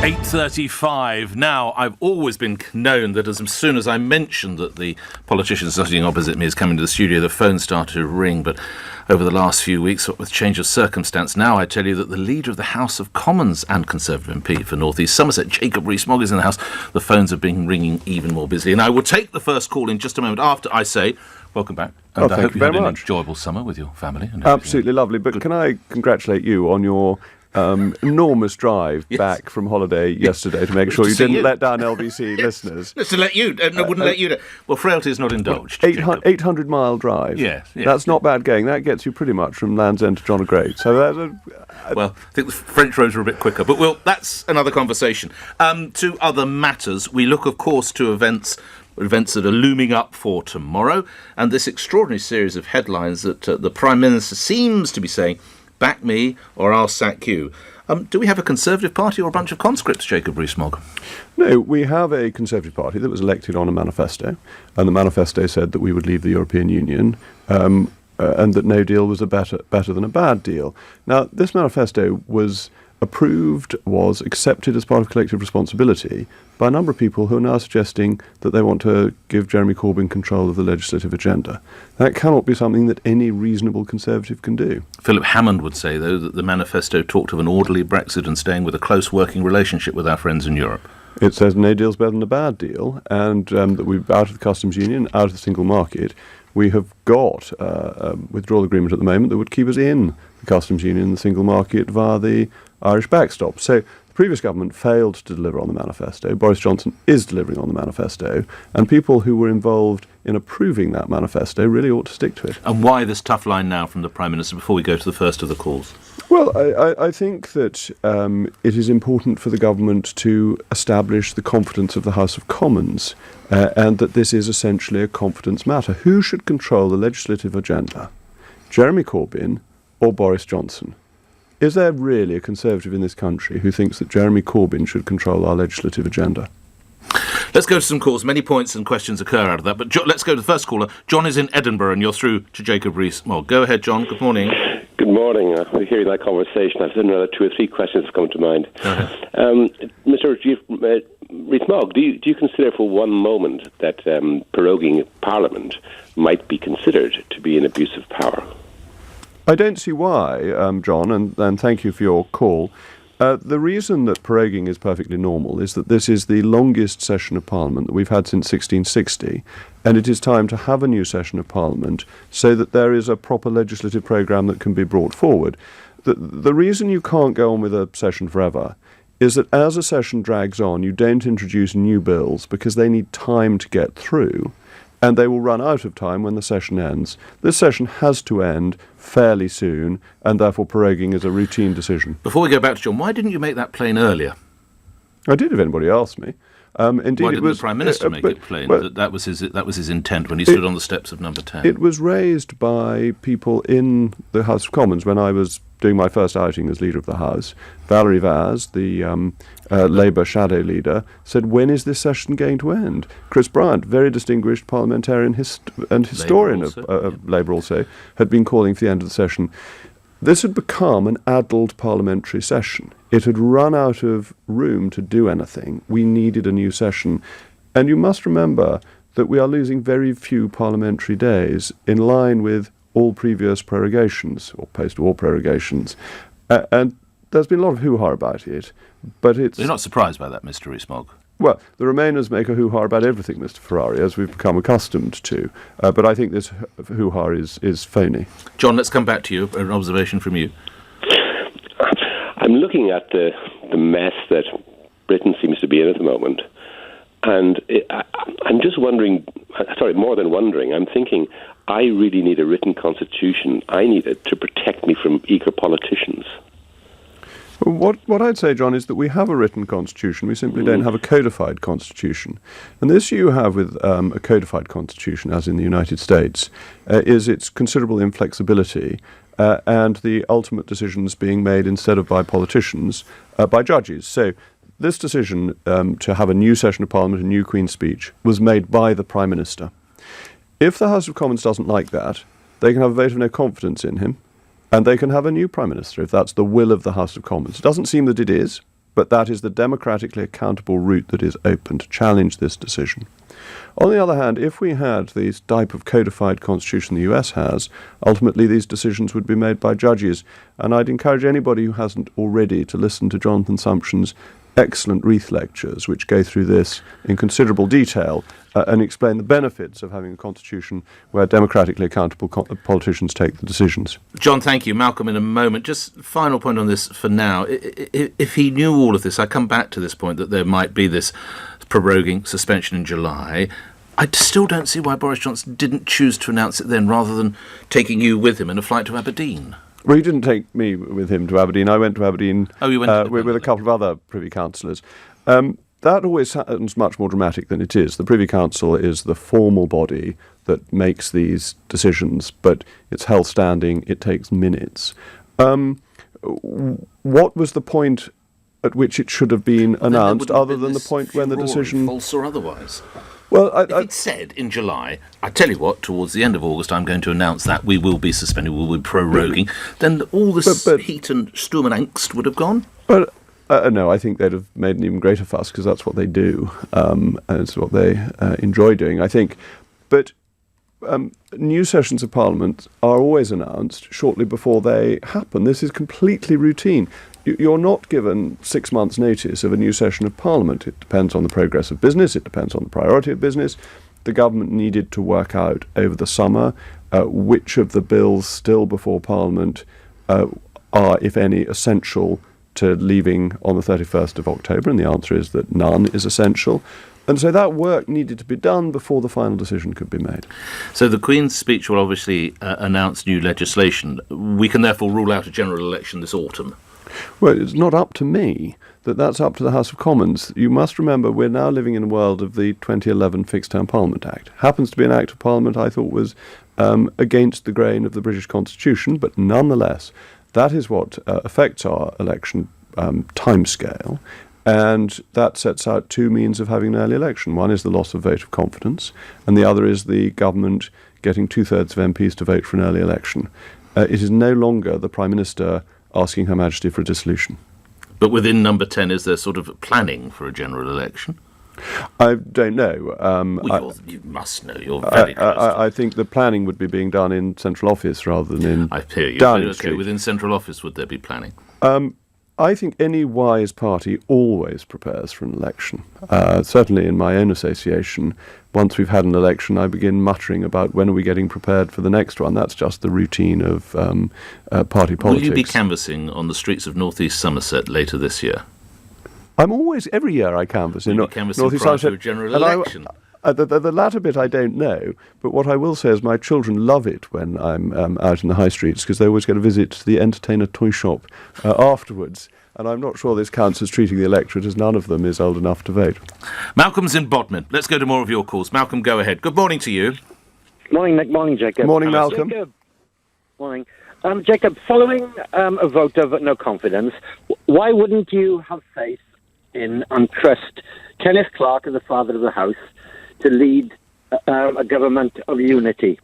8:35. Now, I've always been known that as soon as I mentioned that the politician sitting opposite me is coming to the studio, the phone started to ring. But over the last few weeks, with change of circumstance, now I tell you that the leader of the House of Commons and Conservative MP for North East Somerset, Jacob Rees-Mogg, is in the House. The phones have been ringing even more busily. And I will take the first call in just a moment after I say, welcome back. And I hope you had an enjoyable summer with your family. And absolutely lovely. But can I congratulate you on your enormous drive back from holiday yesterday to make sure you didn't let down LBC listeners. Just to let you, wouldn't let you. Well, frailty is not indulged. 800-mile drive. Yes. That's not bad going. That gets you pretty much from Land's End to John O'Groats. So well, I think the French roads are a bit quicker, but that's another conversation. To other matters, we look, of course, to events that are looming up for tomorrow, and this extraordinary series of headlines that the Prime Minister seems to be saying, back me or I'll sack you. Do we have a Conservative Party or a bunch of conscripts, Jacob Rees-Mogg? No, we have a Conservative Party that was elected on a manifesto, and the manifesto said that we would leave the European Union, and that no deal was better than a bad deal. Now, this manifesto was accepted as part of collective responsibility by a number of people who are now suggesting that they want to give Jeremy Corbyn control of the legislative agenda. That cannot be something that any reasonable Conservative can do. Philip Hammond would say, though, that the manifesto talked of an orderly Brexit and staying with a close working relationship with our friends in Europe. It says no deal's better than a bad deal, and that we're out of the customs union, out of the single market. We have got a withdrawal agreement at the moment that would keep us in the customs union and the single market via the Irish backstop. So the previous government failed to deliver on the manifesto. Boris Johnson is delivering on the manifesto, and people who were involved in approving that manifesto really ought to stick to it. And why this tough line now from the Prime Minister before we go to the first of the calls? Well, I think that it is important for the government to establish the confidence of the House of Commons, and that this is essentially a confidence matter. Who should control the legislative agenda? Jeremy Corbyn or Boris Johnson? Is there really a Conservative in this country who thinks that Jeremy Corbyn should control our legislative agenda? Let's go to some calls. Many points and questions occur out of that. But let's go to the first caller. John is in Edinburgh, and you're through to Jacob Rees-Mogg. Go ahead, John. Good morning. Good morning. After hearing that conversation, I've had another 2 or 3 questions have come to mind. Mr. Rees-Mogg, do you consider for one moment that proroguing Parliament might be considered to be an abuse of power? I don't see why, John, and thank you for your call. The reason that proroguing is perfectly normal is that this is the longest session of Parliament that we've had since 1660, and it is time to have a new session of Parliament so that there is a proper legislative programme that can be brought forward. The reason you can't go on with a session forever is that as a session drags on, you don't introduce new bills because they need time to get through, and they will run out of time when the session ends. This session has to end fairly soon, and therefore proroguing is a routine decision. Before we go back to John, why didn't you make that plain earlier? I did if anybody asked me. Indeed, why didn't the Prime Minister make it plain that was his intent when he stood on the steps of Number 10? It was raised by people in the House of Commons when I was doing my first outing as leader of the House. Valerie Vaz, the Labour shadow leader, said, when is this session going to end? Chris Bryant, very distinguished parliamentarian and historian of Labour also, had been calling for the end of the session. This had become an addled parliamentary session. It had run out of room to do anything. We needed a new session. And you must remember that we are losing very few parliamentary days in line with all previous prorogations, or post-war prorogations. And there's been a lot of hoo-ha about it, but it's... You're not surprised by that, Mr. Rees-Mogg? Well, the Remainers make a hoo-ha about everything, Mr. Ferrari, as we've become accustomed to. But I think this hoo-ha is phony. John, let's come back to you. An observation from you. I'm looking at the mess that Britain seems to be in at the moment. And I'm just wondering, more than wondering, I'm thinking, I really need a written constitution. I need it to protect me from eager politicians. What I'd say, John, is that we have a written constitution. We simply don't have a codified constitution. And the issue you have with a codified constitution, as in the United States, is its considerable inflexibility and the ultimate decisions being made instead of by politicians, by judges. So this decision to have a new session of Parliament, a new Queen's Speech, was made by the Prime Minister. If the House of Commons doesn't like that, they can have a vote of no confidence in him, and they can have a new Prime Minister if that's the will of the House of Commons. It doesn't seem that it is, but that is the democratically accountable route that is open to challenge this decision. On the other hand, if we had the type of codified constitution the US has, ultimately these decisions would be made by judges. And I'd encourage anybody who hasn't already to listen to Jonathan Sumption's excellent Reith lectures, which go through this in considerable detail and explain the benefits of having a constitution where democratically accountable politicians take the decisions. John, thank you. Malcolm, in a moment. Just final point on this for now. If he knew all of this, I come back to this point that there might be this proroguing suspension in July. I still don't see why Boris Johnson didn't choose to announce it then rather than taking you with him in a flight to Aberdeen. Well, he didn't take me with him to Aberdeen. I went to Aberdeen with a couple of other Privy Councillors. That always sounds much more dramatic than it is. The Privy Council is the formal body that makes these decisions, but it's held standing. It takes minutes. What was the point at which it should have been announced, other than the point when the decision... false or otherwise? Well, if it said in July, I tell you what, towards the end of August, I'm going to announce that we will be suspended, we will be proroguing, then all this heat and Sturm and Angst would have gone? But no, I think they'd have made an even greater fuss, because that's what they do, and it's what they enjoy doing, I think. But new sessions of Parliament are always announced shortly before they happen. This is completely routine. You're not given 6 months' notice of a new session of Parliament. It depends on the progress of business. It depends on the priority of business. The government needed to work out over the summer which of the bills still before Parliament are, if any, essential to leaving on the 31st of October, and the answer is that none is essential. And so that work needed to be done before the final decision could be made. So the Queen's speech will obviously announce new legislation. We can therefore rule out a general election this autumn. Well, it's not up to me. That's up to the House of Commons. You must remember we're now living in a world of the 2011 Fixed Term Parliament Act. Happens to be an Act of Parliament I thought was against the grain of the British Constitution, but nonetheless, that is what affects our election timescale, and that sets out two means of having an early election. One is the loss of vote of confidence, and the other is the government getting 2/3 of MPs to vote for an early election. It is no longer the Prime Minister asking Her Majesty for a dissolution. But within number 10, is there sort of planning for a general election? I don't know. You must know. You're very close. I think the planning would be being done in central office rather than in I hear you. Downing Okay, Street. within central office, would there be planning? I think any wise party always prepares for an election. Certainly in my own association, once we've had an election, I begin muttering about when are we getting prepared for the next one. That's just the routine of party politics. Will you be canvassing on the streets of North East Somerset later this year? I'm always, every year I canvass in Will you be canvassing North East prior to Somerset. a general And election? The latter bit I don't know, but what I will say is my children love it when I'm out in the high streets, because they always get a visit to the entertainer toy shop afterwards. And I'm not sure this counts as treating the electorate, as none of them is old enough to vote. Malcolm's in Bodmin. Let's go to more of your calls. Malcolm, go ahead. Good morning to you. Morning, Nick. Morning, Jacob. Morning, Malcolm. Jacob. Morning. Jacob, following a vote of no confidence, why wouldn't you have faith in and trust Kenneth Clarke, as the father of the House, to lead a government of unity?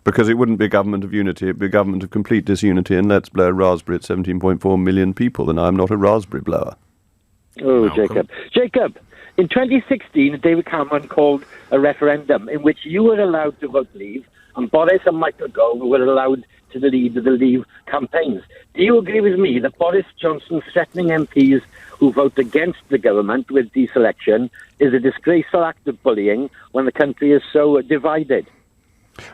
Because it wouldn't be a government of unity, it'd be a government of complete disunity, and let's blow raspberry at 17.4 million people, and I'm not a raspberry blower. Oh, Malcolm. Jacob, in 2016, David Cameron called a referendum in which you were allowed to vote Leave, and Boris and Michael Gove were allowed to lead the Leave campaigns. Do you agree with me that Boris Johnson threatening MPs who vote against the government with deselection is a disgraceful act of bullying when the country is so divided?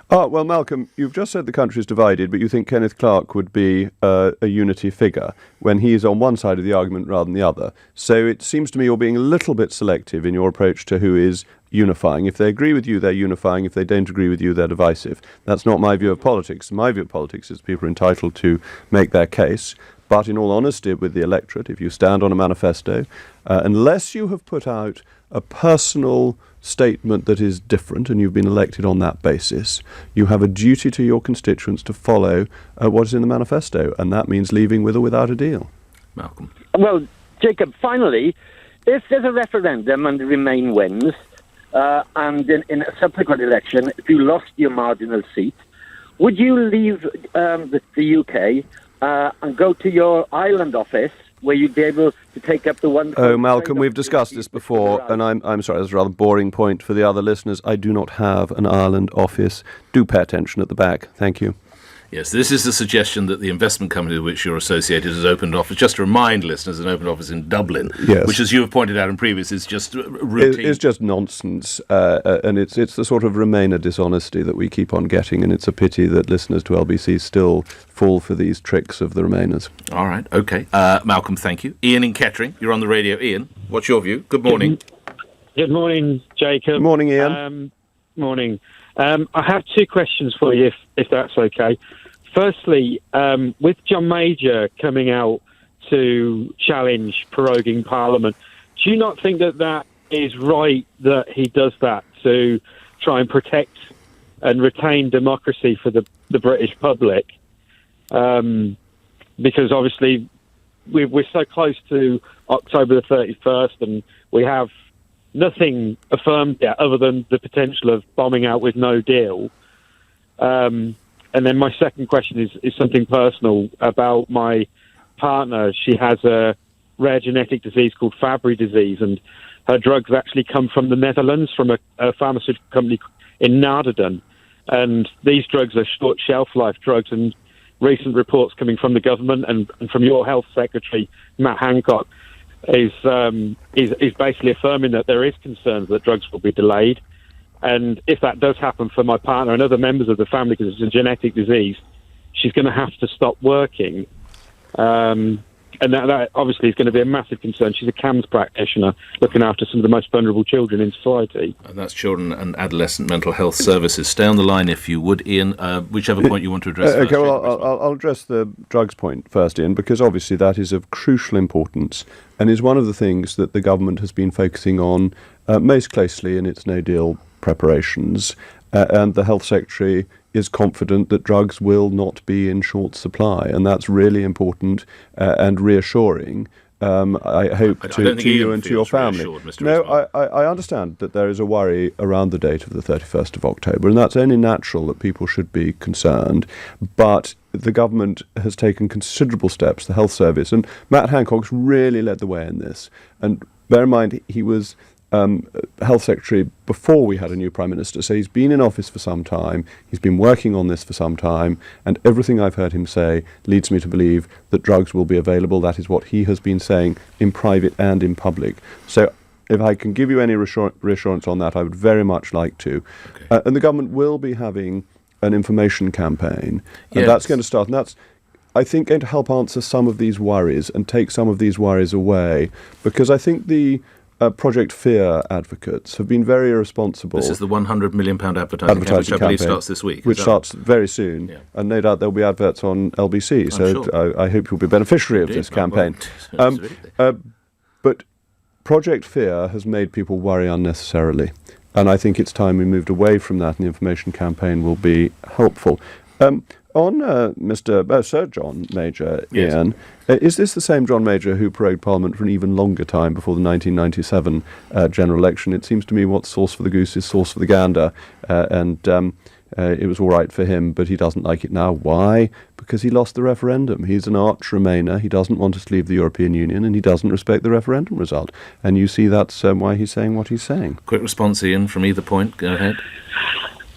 Well, Malcolm, you've just said the country is divided, but you think Kenneth Clarke would be a unity figure when he is on one side of the argument rather than the other. So it seems to me you're being a little bit selective in your approach to who is unifying. If they agree with you, they're unifying. If they don't agree with you, they're divisive. That's not my view of politics. My view of politics is people are entitled to make their case. But in all honesty with the electorate, if you stand on a manifesto, unless you have put out a personal statement that is different and you've been elected on that basis, you have a duty to your constituents to follow what is in the manifesto, and that means leaving with or without a deal. Malcolm. Well, Jacob, finally, if there's a referendum and Remain wins, and in a subsequent election, if you lost your marginal seat, would you leave the UK and go to your island office where you'd be able to take up the one... Oh, Malcolm, we've discussed this before, and I'm sorry, that's a rather boring point for the other listeners. I do not have an Ireland office. Do pay attention at the back. Thank you. Yes, this is the suggestion that the investment company with which you're associated has opened office. Just to remind listeners, an open office in Dublin, yes, which, as you have pointed out in previous, is just routine. It's just nonsense, and it's the sort of Remainer dishonesty that we keep on getting, and it's a pity that listeners to LBC still fall for these tricks of the Remainers. All right, OK. Malcolm, thank you. Ian in Kettering, you're on the radio. Ian, what's your view? Good morning. Good morning, Jacob. Morning, Ian. Morning. I have two questions for you, if that's okay. Firstly, with John Major coming out to challenge proroguing Parliament, do you not think that is right that he does that to try and protect and retain democracy for the British public? Because obviously we're so close to October the 31st and we have nothing affirmed yet other than the potential of bombing out with no deal. And then my second question is something personal about my partner. She has a rare genetic disease called Fabry disease, and her drugs actually come from the Netherlands, from a pharmaceutical company in Naarden. And these drugs are short shelf life drugs, and recent reports coming from the government and from your health secretary, Matt Hancock, is basically affirming that there is concerns that drugs will be delayed. And if that does happen for my partner and other members of the family, because it's a genetic disease, she's going to have to stop working. And that obviously is going to be a massive concern. She's a CAMS practitioner looking after some of the most vulnerable children in society. And that's Children and Adolescent Mental Health Services. Stay on the line if you would, Ian, whichever point you want to address first. Okay, well, I'll address the drugs point first, Ian, because obviously that is of crucial importance and is one of the things that the government has been focusing on most closely in its no-deal preparations, and the Health Secretary is confident that drugs will not be in short supply, and that's really important and reassuring. I hope to you and to your family. No, I understand that there is a worry around the date of the 31st of October, and that's only natural that people should be concerned, but the government has taken considerable steps, the Health Service, and Matt Hancock's really led the way in this. And bear in mind, he was Health Secretary before we had a new Prime Minister, so he's been in office for some time, he's been working on this for some time, and everything I've heard him say leads me to believe that drugs will be available. That is what he has been saying in private and in public. So if I can give you any reassurance on that, I would very much like to. Okay. And the government will be having an information campaign, and that's going to start, and that's, I think, going to help answer some of these worries and take some of these worries away, because I think the Project Fear advocates have been very irresponsible. This is the £100 million advertising campaign, which I believe starts this week. Which starts very soon, and no doubt there'll be adverts on LBC, so sure. I hope you'll be a beneficiary of this campaign. But Project Fear has made people worry unnecessarily, and I think it's time we moved away from that, and the information campaign will be helpful. On Sir John Major, yes. Ian, is this the same John Major who prorogued Parliament for an even longer time before the 1997 general election? It seems to me what's sauce for the goose is sauce for the gander, and it was all right for him, but he doesn't like it now. Why? Because he lost the referendum. He's an arch Remainer. He doesn't want us to leave the European Union, and he doesn't respect the referendum result. And you see that's why he's saying what he's saying. Quick response, Ian, from either point. Go ahead.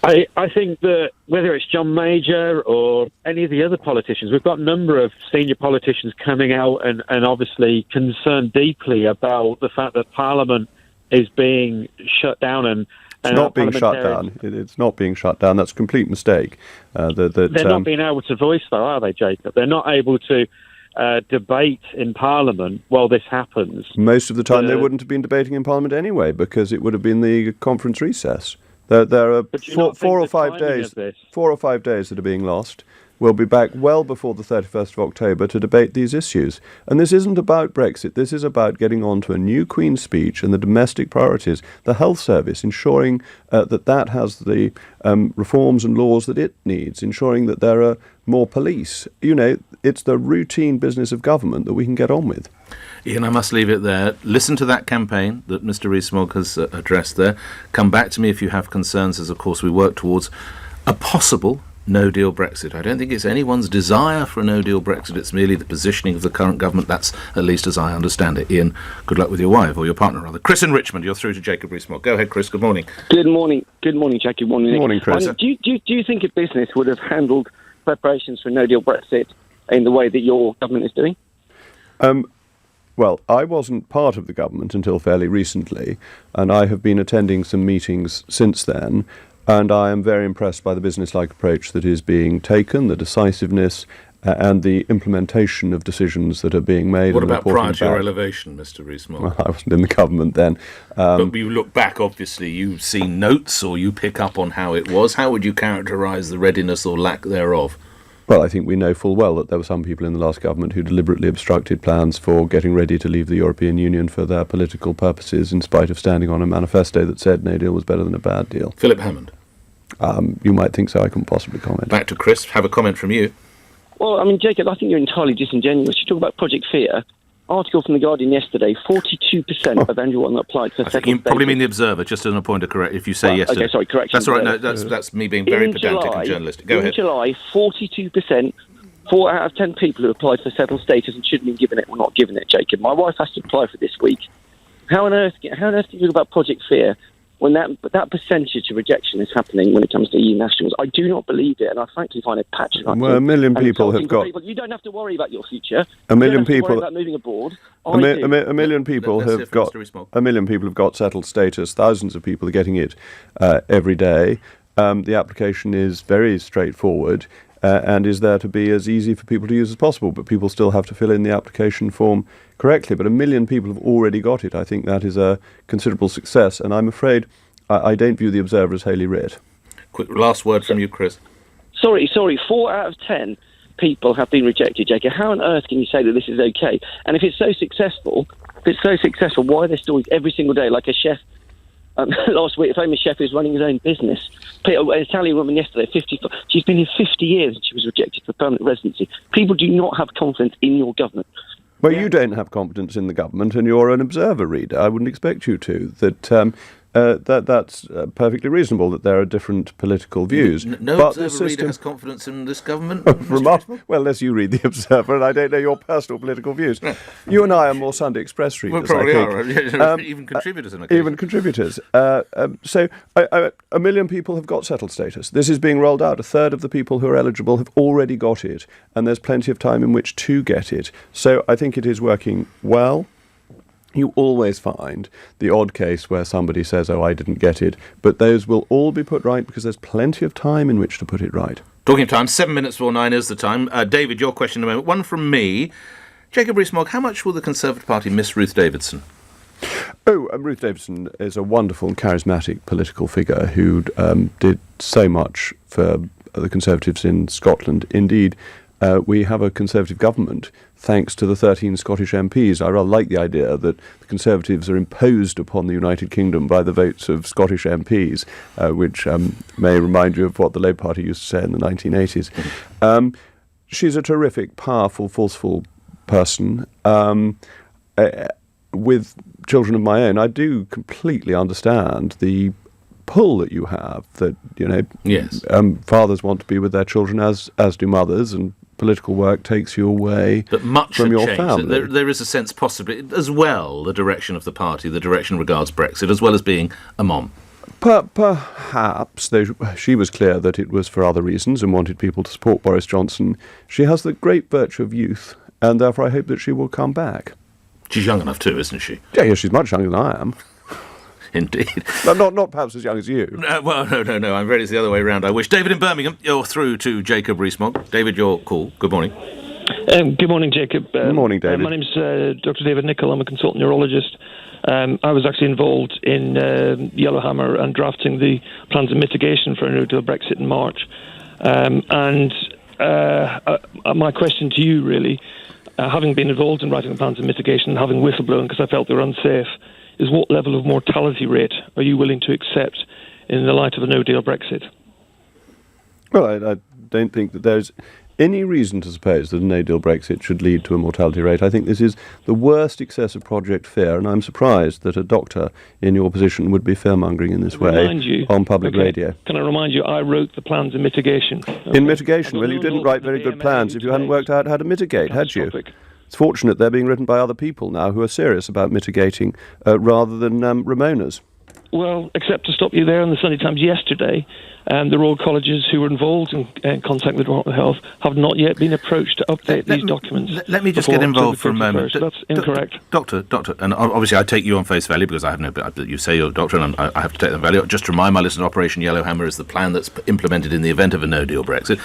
I think that whether it's John Major or any of the other politicians, we've got a number of senior politicians coming out and obviously concerned deeply about the fact that Parliament is being shut down. And it's not being shut down. It's not being shut down. That's a complete mistake. They're not being able to voice, though, are they, Jacob? They're not able to debate in Parliament while this happens. Most of the time they wouldn't have been debating in Parliament anyway, because it would have been the conference recess. There are 4 or 5 days that are being lost. We'll be back well before the 31st of October to debate these issues. And this isn't about Brexit. This is about getting on to a new Queen's speech and the domestic priorities, the health service, ensuring that has the reforms and laws that it needs, ensuring that there are more police. You know, it's the routine business of government that we can get on with. Ian, I must leave it there. Listen to that campaign that Mr. Rees-Mogg has addressed there. Come back to me if you have concerns, as of course we work towards a possible no-deal Brexit. I don't think it's anyone's desire for a no-deal Brexit. It's merely the positioning of the current government. That's at least as I understand it. Ian, good luck with your wife, or your partner, rather. Chris in Richmond, you're through to Jacob Rees-Mogg. Go ahead, Chris. Good morning. Good morning. Good morning, Jack. Good morning, Nick. Good morning, Chris. Do you think a business would have handled preparations for a no-deal Brexit in the way that your government is doing? Well, I wasn't part of the government until fairly recently, and I have been attending some meetings since then, and I am very impressed by the business-like approach that is being taken, the decisiveness and the implementation of decisions that are being made. What about prior to your elevation, Mr. Rees-Mogg? Well, I wasn't in the government then. But you look back, obviously, you've seen notes or you pick up on how it was. How would you characterise the readiness or lack thereof? Well, I think we know full well that there were some people in the last government who deliberately obstructed plans for getting ready to leave the European Union for their political purposes, in spite of standing on a manifesto that said no deal was better than a bad deal. Philip Hammond. You might think so. I couldn't possibly comment. Back to Chris. Have a comment from you. Well, I mean, Jacob, I think you're entirely disingenuous. You talk about Project Fear. Article from The Guardian yesterday, 42% of everyone that applied for settled You probably status. mean The Observer, just as a point of correct, if you say yesterday. Okay, sorry, correction. That's all right. No, that's me being very pedantic and journalistic. Go ahead. In July, 42%, 4 out of 10 people who applied for settled status and shouldn't have been given it were not given it, Jacob. My wife has to apply for this week. How on earth do you talk about Project Fear when that percentage of rejection is happening when it comes to EU nationals? I do not believe it, and I frankly find it patronising. Well, a million people have got... You don't have to worry about your future. A million you don't have to people... worry about moving abroad. A million people have got... A million people have got settled status. Thousands of people are getting it every day. The application is very straightforward. And is there to be as easy for people to use as possible, but people still have to fill in the application form correctly. But a million people have already got it. I think that is a considerable success, and I'm afraid I don't view The Observer as wholly writ. Quick last word from you, Chris. Sorry, 4 out of 10 people have been rejected, Jacob. How on earth can you say that this is okay? And if it's so successful, why are there stories every single day, like a chef last week, a famous chef who's running his own business? An Italian woman yesterday, 50. She's been here 50 years and she was rejected for permanent residency. People do not have confidence in your government. Well, you don't have confidence in the government, and you're an Observer reader. I wouldn't expect you to. That's perfectly reasonable that there are different political views. No Observer reader has confidence in this government? Well, unless you read The Observer, and I don't know your personal political views. You and I are more Sunday Express readers, We probably I think. are. Even contributors in a case. Even contributors. So a million people have got settled status. This is being rolled out. A third of the people who are eligible have already got it, and there's plenty of time in which to get it. So I think it is working well. You always find the odd case where somebody says, oh, I didn't get it, but those will all be put right because there's plenty of time in which to put it right. Talking of time, 7 minutes before 9 is the time. David, your question in a moment. One from me. Jacob Rees-Mogg, how much will the Conservative Party miss Ruth Davidson? Ruth Davidson is a wonderful and charismatic political figure who did so much for the Conservatives in Scotland. Indeed, we have a Conservative government thanks to the 13 Scottish MPs. I rather like the idea that the Conservatives are imposed upon the United Kingdom by the votes of Scottish MPs, which may remind you of what the Labour Party used to say in the 1980s. She's a terrific, powerful, forceful person. With children of my own, I do completely understand the pull that you have, that, yes. Fathers want to be with their children as do mothers, and political work takes you away from your family. There is a sense possibly, as well, the direction of the party, the direction regards Brexit, as well as being a mom. Perhaps, though she was clear that it was for other reasons and wanted people to support Boris Johnson, she has the great virtue of youth, and therefore I hope that she will come back. She's young enough too, isn't she? Yeah, she's much younger than I am. Indeed. Not perhaps as young as you. No. I'm afraid it's the other way around, I wish. David in Birmingham, you're through to Jacob Rees-Mogg. David, you're cool. Good morning. Good morning, Jacob. Good morning, David. My name's Dr. David Nicholl. I'm a consultant neurologist. I was actually involved in Yellowhammer and drafting the plans of mitigation for a no-deal Brexit in March. My question to you, really, having been involved in writing the plans of mitigation and having whistleblown because I felt they were unsafe, is what level of mortality rate are you willing to accept in the light of a no-deal Brexit? Well, I don't think that there's any reason to suppose that a no-deal Brexit should lead to a mortality rate. I think this is the worst excess of Project Fear, and I'm surprised that a doctor in your position would be fear-mongering in this way on public radio. Can I remind you, I wrote the plans in mitigation. Okay. In mitigation? Well, you didn't write very good plans if you hadn't worked out how to mitigate, had you? It's fortunate they're being written by other people now who are serious about mitigating rather than Ramona's. Well, except to stop you there, on the Sunday Times yesterday, the Royal Colleges who were involved in contact with Department of Health have not yet been approached to update these documents. Let me just get involved for a moment. That's incorrect. Doctor, and obviously I take you on face value because I have no, you say you're a doctor and I have to take that value. Just to remind my listeners, Operation Yellowhammer is the plan that's implemented in the event of a no-deal Brexit.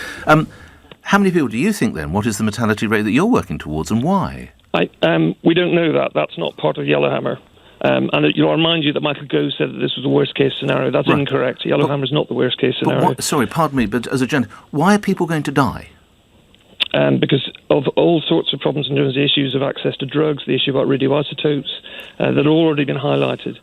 How many people do you think then? What is the mortality rate that you're working towards and why? We don't know that. That's not part of Yellowhammer. And I'll remind you that Michael Gove said that this was the worst-case scenario. That's right. Incorrect. Yellowhammer is not the worst-case scenario. Sorry, pardon me, but as a gentleman, why are people going to die? Because of all sorts of problems in terms of the issues of access to drugs, the issue about radioisotopes that have already been highlighted.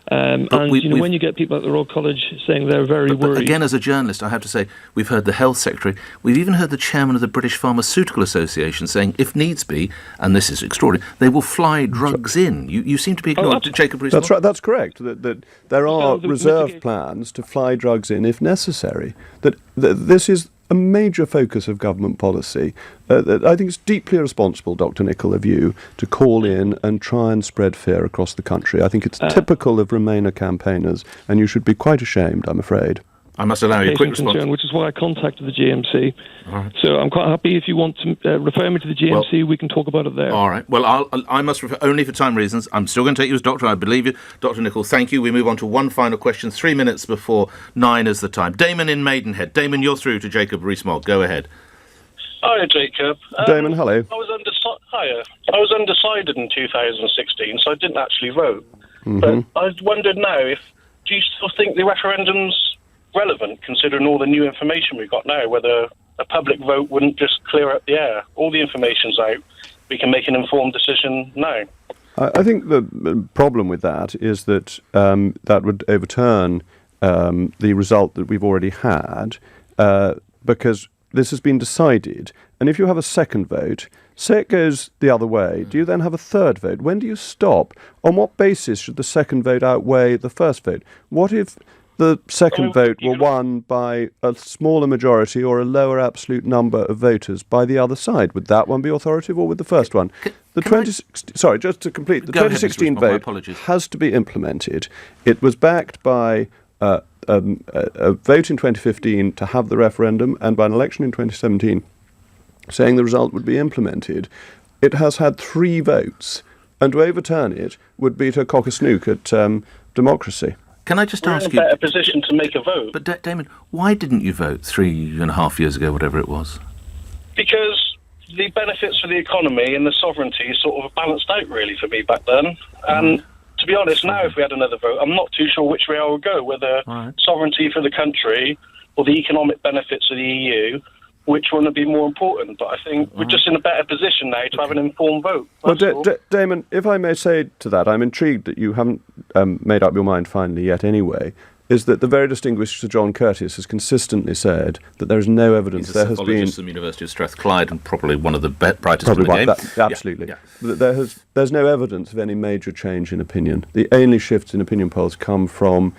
When you get people at the Royal College saying they're very worried... But again, as a journalist, I have to say, we've heard the Health Secretary, we've even heard the Chairman of the British Pharmaceutical Association saying, if needs be, and this is extraordinary, they will fly drugs in. You seem to be ignoring Jacob Rees-Mogg. That's right, that's correct. That there are reserve plans to fly drugs in if necessary. That this is a major focus of government policy. I think it's deeply irresponsible, Dr. Nicholl, of you to call in and try and spread fear across the country. I think it's typical of Remainer campaigners, and you should be quite ashamed, I'm afraid. I must allow you a quick response. Which is why I contacted the GMC. Right. So I'm quite happy if you want to refer me to the GMC, we can talk about it there. All right. Well, I must refer, only for time reasons. I'm still going to take you as doctor. I believe you. Dr. Nicholl, thank you. We move on to one final question. 3 minutes before 9 is the time. Damon in Maidenhead. Damon, you're through to Jacob Rees-Mogg. Go ahead. Hiya, Jacob. Damon, hello. I was undecided in 2016, so I didn't actually vote. But I wondered now, do you still think the referendum's relevant, considering all the new information we've got now, whether a public vote wouldn't just clear up the air? All the information's out. We can make an informed decision now. I think the problem with that is that that would overturn the result that we've already had, because this has been decided. And if you have a second vote, say it goes the other way, do you then have a third vote? When do you stop? On what basis should the second vote outweigh the first vote? What if the second vote were won by a smaller majority or a lower absolute number of voters by the other side? Would that one be authoritative, or would the first one? Just to complete, the 2016 vote has to be implemented. It was backed by a vote in 2015 to have the referendum and by an election in 2017 saying the result would be implemented. It has had 3 votes, and to overturn it would be to cock a snook at democracy. Can I just ask you... We're in a better position to make a vote. But Damon, why didn't you vote 3.5 years ago, whatever it was? Because the benefits for the economy and the sovereignty sort of balanced out, really, for me back then. And to be honest, now if we had another vote, I'm not too sure which way I would go, whether sovereignty for the country or the economic benefits of the EU, which one would be more important. But I think we're just in a better position now to have an informed vote. Well, Damon, if I may say to that, I'm intrigued that you haven't made up your mind finally yet anyway, is that the very distinguished Sir John Curtice has consistently said that there is no evidence there has been... He's a psychologist from the University of Strathclyde and probably one of the brightest in the game. Absolutely. Yeah. There's no evidence of any major change in opinion. The only shifts in opinion polls come from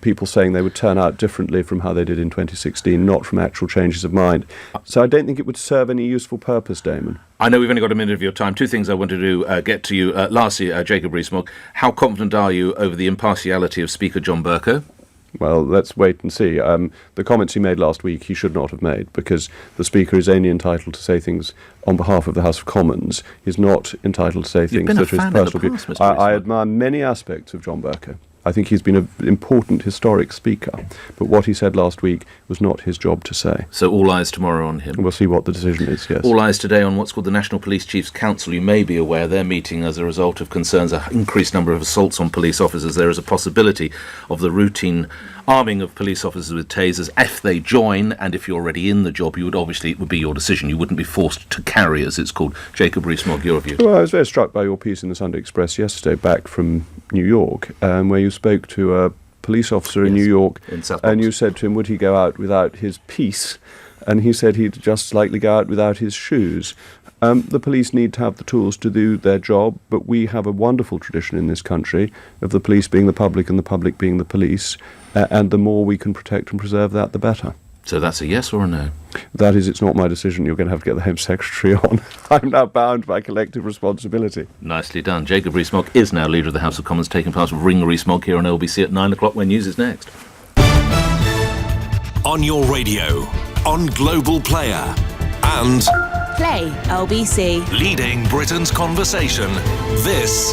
people saying they would turn out differently from how they did in 2016, not from actual changes of mind. So I don't think it would serve any useful purpose, Damon. I know we've only got a minute of your time. 2 things I wanted to get to you. Lastly, Jacob Rees-Mogg, how confident are you over the impartiality of Speaker John Bercow? Well, let's wait and see. The comments he made last week he should not have made, because the Speaker is only entitled to say things on behalf of the House of Commons. He's not entitled to say things that are his personal view. I admire many aspects of John Bercow. I think he's been an important historic speaker, but what he said last week was not his job to say. So all eyes tomorrow on him. We'll see what the decision is, yes. All eyes today on what's called the National Police Chiefs Council. You may be aware they're meeting as a result of concerns an increased number of assaults on police officers. There is a possibility of the routine arming of police officers with tasers if they join, and if you're already in the job, it would be your decision. You wouldn't be forced to carry, as it's called. Jacob Rees-Mogg, your view. Well, I was very struck by your piece in the Sunday Express yesterday, back from New York, where you spoke to a police officer in New York, and you said to him, would he go out without his piece? and he said he'd just likely go out without his shoes. The police need to have the tools to do their job, but we have a wonderful tradition in this country of the police being the public and the public being the police, and the more we can protect and preserve that, the better. So that's a yes or a no? That is, it's not my decision. You're going to have to get the Home Secretary on. I'm now bound by collective responsibility. Nicely done. Jacob Rees-Mogg is now Leader of the House of Commons, taking part of Ring Rees-Mogg here on LBC at 9 o'clock when news is next. On your radio, on Global Player, and Play LBC. leading Britain's conversation. This